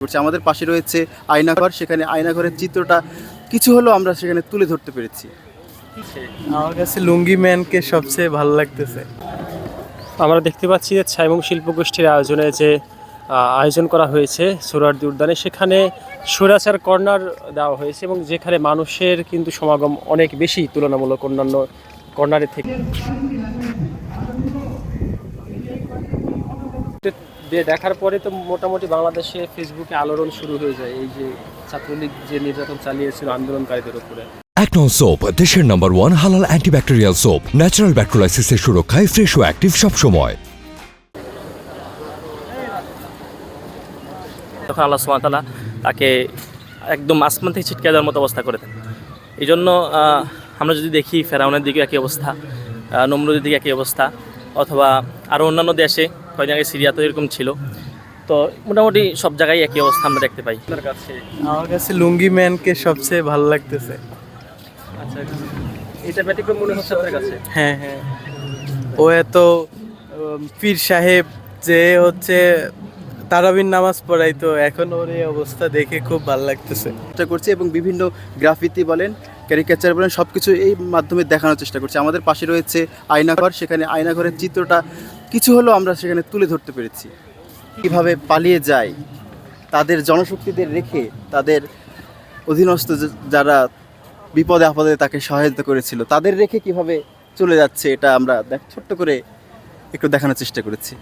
করছে। আমাদের পাশে রয়েছে আয়নাঘর, সেখানে আয়নাঘরের চিত্রটা কিছু হলেও আমরা সেখানে তুলে ধরতে পেরেছি। আমার কাছে লুঙ্গি ম্যানকে সবচেয়ে ভালো লাগতেছে। আমরা দেখতে পাচ্ছি যে ছাইমুং শিল্পগোষ্ঠীর আয়োজনে যে আয়োজন করা হয়েছে সোহরাওয়ার্দী উদ্যানে, সেখানে স্বৈরাচার কর্নার দেওয়া হয়েছে এবং যেখানে মানুষের কিন্তু সমাগম অনেক বেশি তুলনামূলক অন্যান্য কর্নারের থেকে। দেখার পরে তো মোটামুটি বাংলাদেশে ফেসবুকে আলোড়ন শুরু হয়ে যায় এই যে ছাত্রলীগ যে নির্যাতন চালিয়েছিল আন্দোলনকারীদের উপরে। একনন সোপ, দেশের নাম্বার 1 হালাল অ্যান্টিব্যাকটেরিয়াল সোপ, ন্যাচারাল ব্যাকটেরিয়ালাইসিসের সুরক্ষায় ফ্রেশ ও অ্যাক্টিভ সবসময়। তখন আল্লাহ সুবহানাহু ওয়া তাআলা তাকে একদম আসমান থেকে ছিটকে দেওয়ার মতো অবস্থা করে দেন। এই জন্য আমরা যদি দেখি ফেরাউনের দিকে একই অবস্থা, নমরুদের দিকে একই অবস্থা, অথবা আরও অন্যান্য দেশে কয়েকদিন আগে সিরিয়াতে এরকম ছিল, তো মোটামুটি সব জায়গায় একই অবস্থা আমরা দেখতে পাই। আপনার কাছে আমার কাছে লুঙ্গি ম্যানকে সবচেয়ে ভালো লাগতেছে। আচ্ছা, এটা ব্যতিক্রম মনে হচ্ছে আপনার কাছে? হ্যাঁ হ্যাঁ, ও এত পীর সাহেব যে হচ্ছে তারাবির নামাজ পড়াইতো, এখন ওর এই অবস্থা দেখে খুব ভালো লাগতেছে। চেষ্টা করছে এবং বিভিন্ন গ্রাফিতি বলেন, ক্যারিকেচার বলেন, সব কিছু এই মাধ্যমে দেখানোর চেষ্টা করছে। আমাদের পাশে রয়েছে আয়নাঘর, সেখানে আয়নাঘরের চিত্রটা কিছু হলেও আমরা সেখানে তুলে ধরতে পেরেছি। কীভাবে পালিয়ে যায় তাদের জনশক্তিদের রেখে, তাদের অধীনস্থ যারা বিপদে আপদে তাকে সহায়তা করেছিল তাদের রেখে কিভাবে চলে যাচ্ছে, এটা আমরা ছোট্ট করে একটু দেখানোর চেষ্টা করেছি।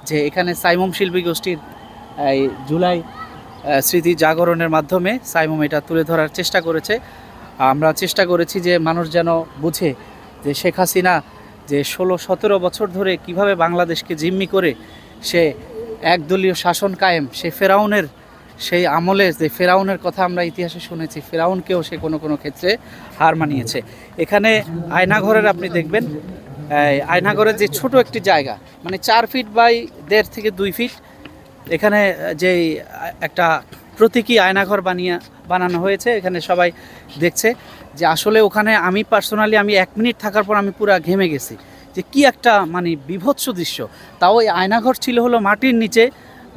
যে এখানে সাইমুম শিল্পী গোষ্ঠীর এই জুলাই স্মৃতি জাগরণের মাধ্যমে সাইমুম এটা তুলে ধরার চেষ্টা করেছে। আমরা চেষ্টা করেছি যে মানুষ যেন বুঝে যে শেখ হাসিনা যে 16-17 বছর ধরে কিভাবে বাংলাদেশকে জিম্মি করে সে একদলীয় শাসন কায়েম, সে ফেরাউনের সেই আমলে যে ফেরাউনের কথা আমরা ইতিহাসে শুনেছি, ফেরাউনকেও সে কোনো কোনো ক্ষেত্রে হার মানিয়েছে। এখানে আয়নাঘরের আপনি দেখবেন আয়নাঘরের যে ছোট একটি জায়গা, মানে 4 ফিট বাই 1.5 থেকে 2 ফিট, এখানে যেই একটা প্রতীকী আয়নাঘর বানানো হয়েছে। এখানে সবাই দেখছে যে আসলে ওখানে আমি পার্সোনালি 1 মিনিট থাকার পর আমি পুরো ঘেমে গেছি যে কি একটা মানে বিভৎস দৃশ্য। তাও এই আয়নাঘর ছিল হলো মাটির নিচে,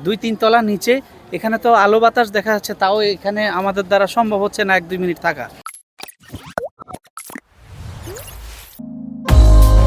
2-3 তলা নিচে। এখানে তো আলো বাতাস দেখা যাচ্ছে, তাও এখানে আমাদের দ্বারা সম্ভব হচ্ছে না 1-2 মিনিট থাকা।